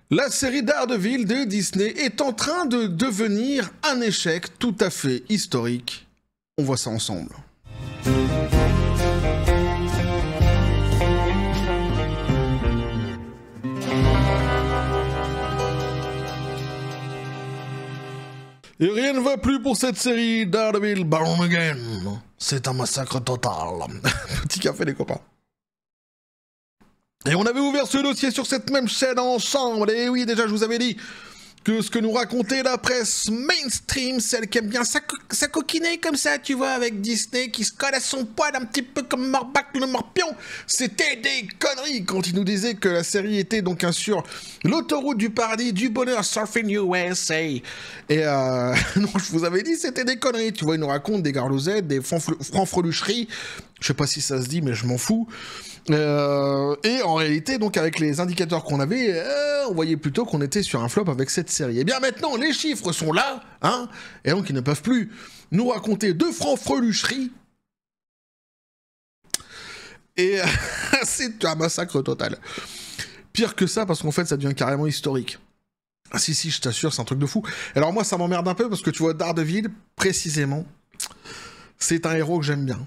La série Daredevil de Disney est en train de devenir un échec tout à fait historique. On voit ça ensemble. Et rien ne va plus pour cette série Daredevil Born Again. C'est un massacre total. Petit café les copains. Et on avait ouvert ce dossier sur cette même chaîne ensemble. Et oui, déjà je vous avais dit que ce que nous racontait la presse mainstream, celle qui aime bien s'acoquiner comme ça, tu vois, avec Disney, qui se colle à son poil un petit peu comme Morbac le Morpion, c'était des conneries quand ils nous disaient que la série était donc sur l'autoroute du paradis, du bonheur, Surfing USA. Et non, je vous avais dit, c'était des conneries, tu vois, ils nous racontent des garlousettes, des franfrelucheries, je sais pas si ça se dit, mais je m'en fous. Et en réalité, donc avec les indicateurs qu'on avait, on voyait plutôt qu'on était sur un flop avec cette série. Et bien maintenant, les chiffres sont là, hein, et donc ils ne peuvent plus nous raconter de franfrelucheries. Et c'est un massacre total. Pire que ça, parce qu'en fait, ça devient carrément historique. Ah si, je t'assure, c'est un truc de fou. Alors moi, ça m'emmerde un peu, parce que tu vois, Daredevil, précisément, c'est un héros que j'aime bien.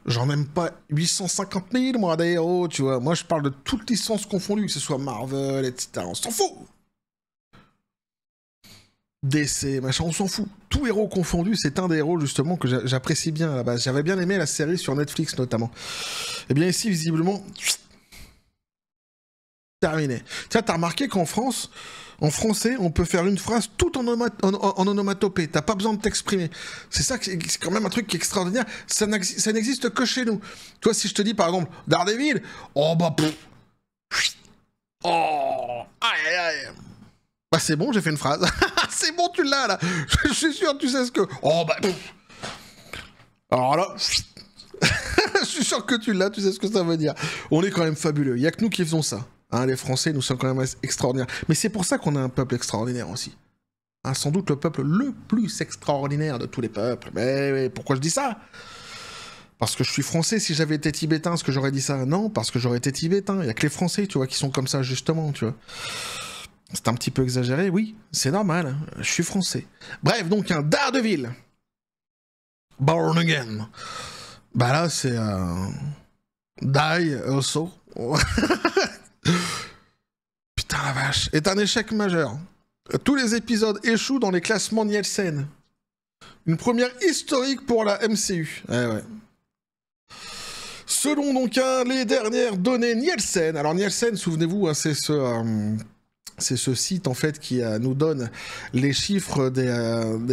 J'en aime pas 850 000, moi, des héros, tu vois. Moi, je parle de toutes licences confondues, que ce soit Marvel, etc. On s'en fout. DC, machin, on s'en fout. Tout héros confondu, c'est un des héros, justement, que j'apprécie bien à la base. J'avais bien aimé la série sur Netflix, notamment. Et bien ici, visiblement, terminé. Tiens, t'as remarqué qu'en France, en français, on peut faire une phrase tout en onomatopée. T'as pas besoin de t'exprimer. C'est ça, c'est quand même un truc qui est extraordinaire. Ça n'existe que chez nous. Toi, si je te dis, par exemple, Daredevil, oh bah... Oh, aïe, aïe. Bah c'est bon, j'ai fait une phrase. C'est bon, tu l'as, là. Je suis sûr, tu sais ce que... Oh bah... Alors là... Je suis sûr que tu l'as, tu sais ce que ça veut dire. On est quand même fabuleux. Il y a que nous qui faisons ça. Hein, les Français, nous sommes quand même extraordinaires. Mais c'est pour ça qu'on a un peuple extraordinaire aussi. Hein, sans doute le peuple le plus extraordinaire de tous les peuples. Mais pourquoi je dis ça? Parce que je suis français. Si j'avais été tibétain, est-ce que j'aurais dit ça? Non, parce que j'aurais été tibétain. Il y a que les Français, tu vois, qui sont comme ça, justement, tu vois. C'est un petit peu exagéré, oui, c'est normal. Hein. Je suis français. Bref, donc un Daredevil. Born Again. Bah là, c'est... Die also. Putain la vache, est un échec majeur. Tous les épisodes échouent dans les classements Nielsen. Une première historique pour la MCU. Ouais. Selon donc les dernières données Nielsen, alors Nielsen, souvenez-vous, hein, c'est ce site en fait qui nous donne les chiffres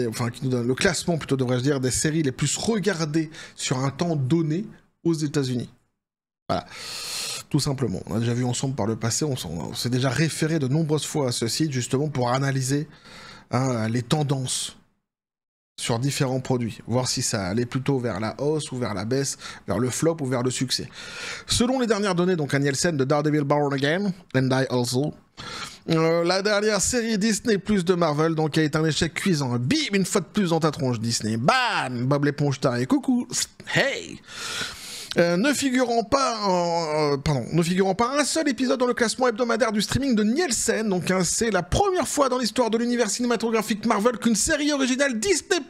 enfin qui nous donne le classement plutôt devrais-je dire des séries les plus regardées sur un temps donné aux États-Unis. Voilà. Tout simplement. On a déjà vu ensemble par le passé, on s'est déjà référé de nombreuses fois à ce site, justement, pour analyser les tendances sur différents produits, voir si ça allait plutôt vers la hausse ou vers la baisse, vers le flop ou vers le succès. Selon les dernières données, donc à Nielsen de Daredevil Born Again, and Die Also, la dernière série Disney plus de Marvel, donc a été un échec cuisant. Bim, une fois de plus dans ta tronche, Disney. Bam, Bob l'éponge et coucou. Hey. Ne figurant pas un seul épisode dans le classement hebdomadaire du streaming de Nielsen, donc c'est la première fois dans l'histoire de l'univers cinématographique Marvel qu'une série originale Disney+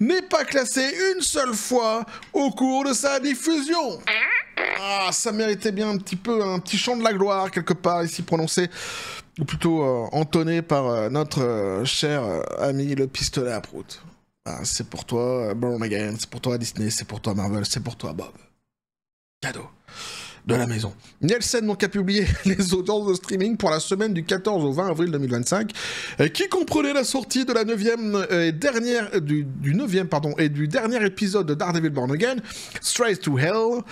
n'est pas classée une seule fois au cours de sa diffusion. Ah, ça méritait bien un petit chant de la gloire quelque part ici prononcé, ou plutôt entonné par notre cher ami le pistolet à prout. Ah, c'est pour toi Born Again, c'est pour toi Disney, c'est pour toi Marvel, c'est pour toi Bob. Cadeau de la maison. Nielsen donc a publié les audiences de streaming pour la semaine du 14 au 20 avril 2025, qui comprenait la sortie de la 9e et dernière du 9e et du dernier épisode de Daredevil Born Again, Straight to Hell.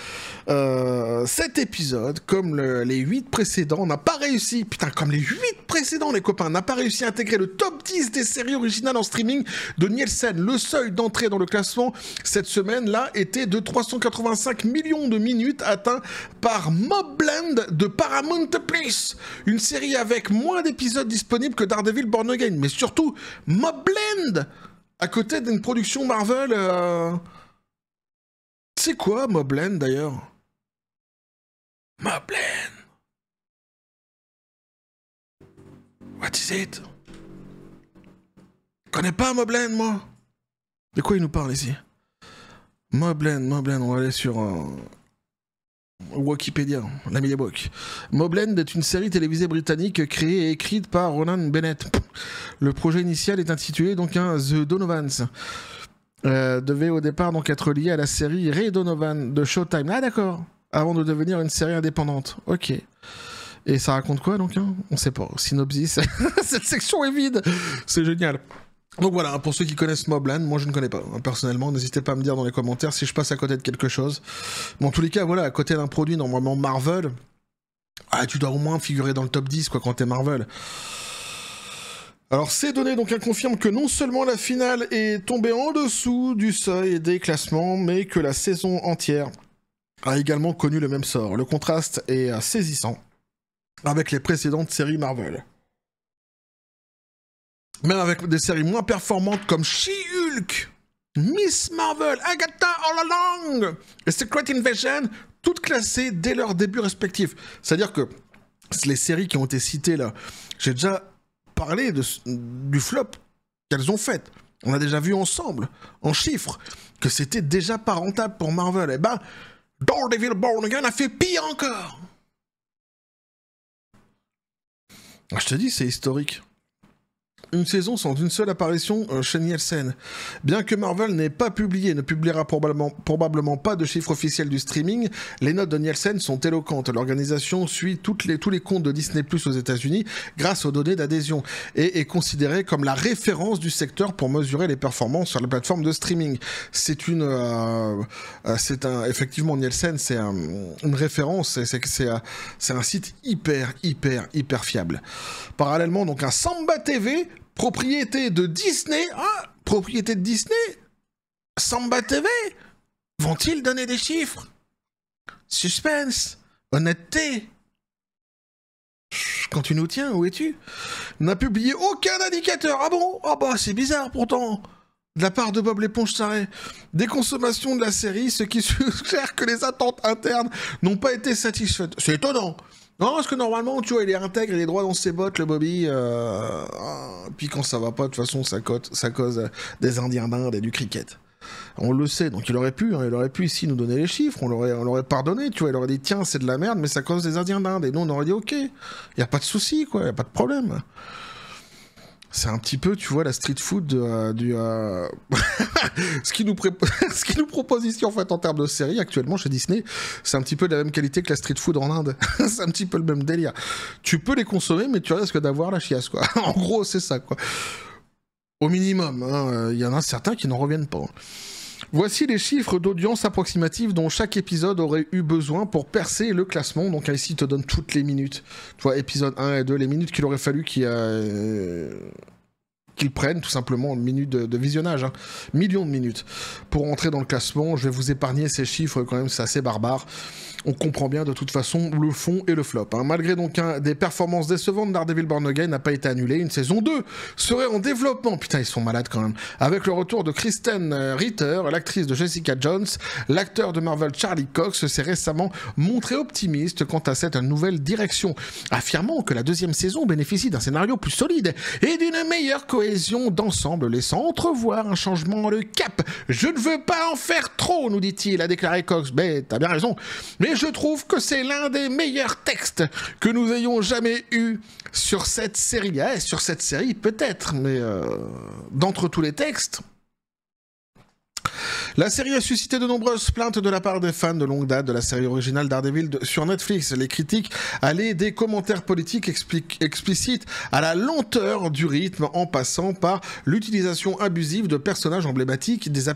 Cet épisode, comme les 8 précédents, n'a pas réussi, comme les 8 précédents les copains, n'a pas réussi à intégrer le top 10 des séries originales en streaming de Nielsen. Le seuil d'entrée dans le classement cette semaine-là était de 385 millions de minutes atteint par Mobland de Paramount+, une série avec moins d'épisodes disponibles que Daredevil Born Again, mais surtout Mobland, à côté d'une production Marvel. C'est quoi Mobland d'ailleurs? Mobland. is it? Je connais pas Mobland, moi. De quoi il nous parle ici? Mobland, on va aller sur Wikipédia, l'ami des Bocs. Mobland est une série télévisée britannique créée et écrite par Ronan Bennett. Le projet initial est intitulé donc The Donovans. Devait au départ donc être lié à la série Ray Donovan de Showtime. Ah d'accord. Avant de devenir une série indépendante. Ok. Et ça raconte quoi donc on sait pas. Synopsis. Cette section est vide. C'est génial. Donc voilà, pour ceux qui connaissent Mobland, moi je ne connais pas. Personnellement, n'hésitez pas à me dire dans les commentaires si je passe à côté de quelque chose. Bon, en tous les cas, voilà, à côté d'un produit normalement Marvel, tu dois au moins figurer dans le top 10 quoi, quand t'es Marvel. Alors ces données donc confirment que non seulement la finale est tombée en dessous du seuil des classements, mais que la saison entière a également connu le même sort. Le contraste est saisissant avec les précédentes séries Marvel. Même avec des séries moins performantes comme She-Hulk, Miss Marvel, Agatha All Along et Secret Invasion, toutes classées dès leur début respectif. C'est-à-dire que les séries qui ont été citées là, j'ai déjà parlé du flop qu'elles ont fait. On a déjà vu ensemble, en chiffres, que c'était déjà pas rentable pour Marvel. Eh ben, Daredevil Born Again a fait pire encore. Je te dis, c'est historique. Une saison sans une seule apparition chez Nielsen. Bien que Marvel n'ait pas publié, ne publiera probablement pas de chiffres officiels du streaming, les notes de Nielsen sont éloquentes. L'organisation suit tous les comptes de Disney+ aux États-Unis grâce aux données d'adhésion et est considérée comme la référence du secteur pour mesurer les performances sur la plateforme de streaming. Effectivement, Nielsen, c'est une référence, c'est un site hyper fiable. Parallèlement, donc un Samba TV, propriété de Disney, Samba TV, vont-ils donner des chiffres? Suspense, honnêteté. Quand tu nous tiens, où es-tu? N'a publié aucun indicateur. Ah bon? Ah bah c'est bizarre pourtant. De la part de Bob l'éponge Sarré. Des consommations de la série, ce qui suggère que les attentes internes n'ont pas été satisfaites. C'est étonnant. Non, parce que normalement, tu vois, il est intègre, il est droit dans ses bottes, le Bobby. Puis quand ça va pas, de toute façon, ça cause des Indiens d'Inde et du cricket. On le sait, donc il aurait pu ici nous donner les chiffres, on l'aurait pardonné, tu vois, il aurait dit tiens, c'est de la merde, mais ça cause des Indiens d'Inde. Et nous, on aurait dit ok, il y a pas de souci, quoi, il y a pas de problème. C'est un petit peu, tu vois, la street food ce qui nous propose ici, en fait, en termes de série, actuellement, chez Disney, c'est un petit peu de la même qualité que la street food en Inde. C'est un petit peu le même délire. Tu peux les consommer, mais tu risques d'avoir la chiasse, quoi. En gros, c'est ça, quoi. Au minimum, y en a certains qui n'en reviennent pas. Voici les chiffres d'audience approximative dont chaque épisode aurait eu besoin pour percer le classement. Donc ici, il te donne toutes les minutes. Tu vois, épisode 1 et 2, les minutes qu'il aurait fallu qu'ils prennent, tout simplement, une minute de visionnage. Millions de minutes. Pour entrer dans le classement, je vais vous épargner ces chiffres, quand même, c'est assez barbare. On comprend bien de toute façon le fond et le flop. Malgré donc des performances décevantes, Daredevil Born Again n'a pas été annulé. Une saison 2 serait en développement. Putain, ils sont malades quand même. Avec le retour de Kristen Ritter, l'actrice de Jessica Jones, l'acteur de Marvel Charlie Cox s'est récemment montré optimiste quant à cette nouvelle direction, affirmant que la deuxième saison bénéficie d'un scénario plus solide et d'une meilleure cohésion d'ensemble, laissant entrevoir un changement de cap. Je ne veux pas en faire trop, nous dit-il, a déclaré Cox. Mais t'as bien raison. Mais je trouve que c'est l'un des meilleurs textes que nous ayons jamais eu sur cette série. Sur cette série, peut-être, mais d'entre tous les textes... La série a suscité de nombreuses plaintes de la part des fans de longue date de la série originale Daredevil sur Netflix. Les critiques allaient des commentaires politiques explicites à la lenteur du rythme, en passant par l'utilisation abusive de personnages emblématiques, des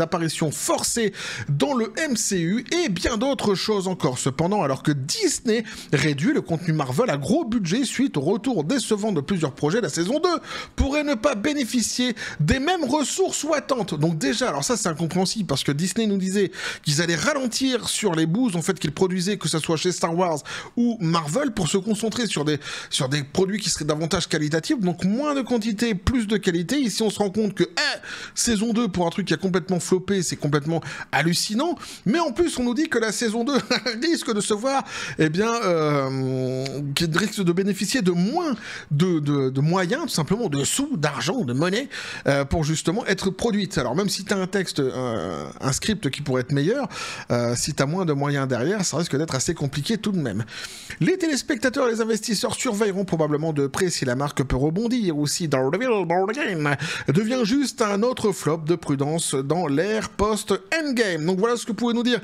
apparitions forcées dans le MCU et bien d'autres choses encore. Cependant, alors que Disney réduit le contenu Marvel à gros budget suite au retour décevant de plusieurs projets, la saison 2 pourrait ne pas bénéficier des mêmes ressources ou attentes. Donc déjà, alors ça c'est incompréhensible. incompréhensible, parce que Disney nous disait qu'ils allaient ralentir sur les boosts en fait qu'ils produisaient, que ce soit chez Star Wars ou Marvel, pour se concentrer sur des produits qui seraient davantage qualitatifs, donc moins de quantité, plus de qualité. Ici on se rend compte que saison 2 pour un truc qui a complètement floppé, c'est complètement hallucinant, mais en plus on nous dit que la saison 2 risque de se voir, eh bien, qui risque de bénéficier de moins de moyens, tout simplement, de sous, d'argent, de monnaie, pour justement être produite. Alors même si tu as un texte, un script qui pourrait être meilleur, si tu as moins de moyens derrière, ça risque d'être assez compliqué tout de même. Les téléspectateurs et les investisseurs surveilleront probablement de près si la marque peut rebondir ou si Daredevil Born Again devient juste un autre flop de prudence dans l'ère post-Endgame. Donc voilà ce que vous pouvez nous dire.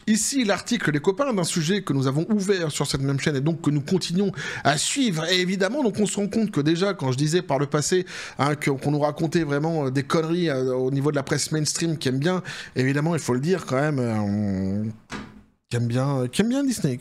Ici, l'article, les copains, d'un sujet que nous avons ouvert sur cette même chaîne et donc que nous continuons à suivre. Et évidemment, donc on se rend compte que déjà, quand je disais par le passé qu'on nous racontait vraiment des conneries au niveau de la presse mainstream qui aime bien, évidemment, il faut le dire quand même, qui aime bien Disney,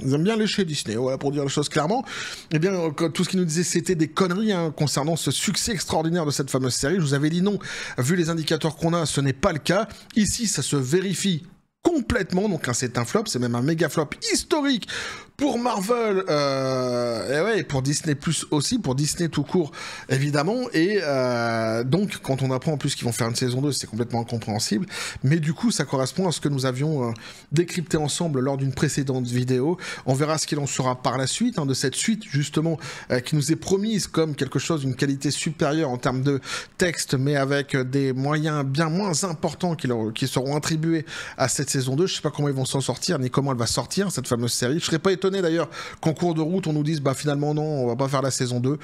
ils aiment bien lécher Disney, voilà, pour dire les choses clairement. Eh bien, tout ce qu'ils nous disaient, c'était des conneries concernant ce succès extraordinaire de cette fameuse série. Je vous avais dit non, vu les indicateurs qu'on a, ce n'est pas le cas. Ici, ça se vérifie complètement, donc c'est un flop, c'est même un méga flop historique pour Marvel, et ouais, pour Disney Plus aussi, pour Disney tout court, évidemment, et donc, quand on apprend en plus qu'ils vont faire une saison 2, c'est complètement incompréhensible, mais du coup, ça correspond à ce que nous avions décrypté ensemble lors d'une précédente vidéo. On verra ce qu'il en sera par la suite, de cette suite, justement, qui nous est promise comme quelque chose d'une qualité supérieure en termes de texte, mais avec des moyens bien moins importants qui seront attribués à cette saison 2. Je sais pas comment ils vont s'en sortir, ni comment elle va sortir, cette fameuse série. Je serais pas étonné d'ailleurs qu'en cours de route on nous dise bah finalement non, on va pas faire la saison 2,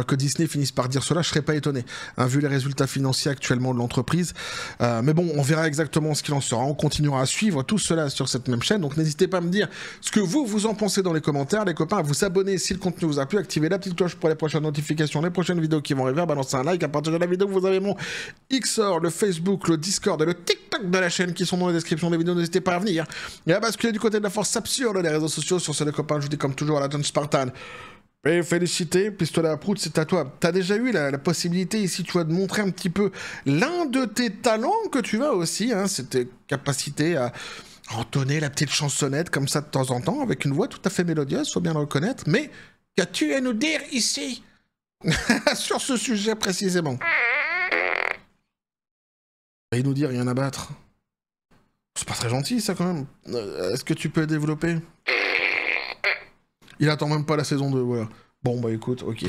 que Disney finisse par dire cela. Je serais pas étonné, vu les résultats financiers actuellement de l'entreprise, mais bon, on verra exactement ce qu'il en sera. On continuera à suivre tout cela sur cette même chaîne, donc n'hésitez pas à me dire ce que vous en pensez dans les commentaires, les copains, à vous abonner si le contenu vous a plu, activez la petite cloche pour les prochaines notifications, les prochaines vidéos qui vont arriver, balancer un like, à partir de la vidéo vous avez mon Xor, le Facebook, le Discord et le TikTok de la chaîne qui sont dans la description des vidéos. N'hésitez pas à venir et à basculer du côté de la force absurde les réseaux sociaux. Sur ce, les copains, je vous dis comme toujours à la John Spartan, et félicité, pistolet à prout, c'est à toi. T'as déjà eu la possibilité ici, tu vois, de montrer un petit peu l'un de tes talents que tu as aussi, cette capacité à entonner la petite chansonnette comme ça de temps en temps, avec une voix tout à fait mélodieuse, faut bien le reconnaître, mais qu'as-tu à nous dire ici sur ce sujet précisément? Et nous dire rien à battre. C'est pas très gentil ça quand même. Est-ce que tu peux développer? Il attend même pas la saison 2, voilà. Bon bah écoute, ok.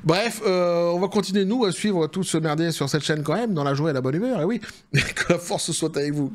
Bref, on va continuer nous à suivre tout ce merdier sur cette chaîne quand même, dans la joie et la bonne humeur, et oui. Que la force soit avec vous.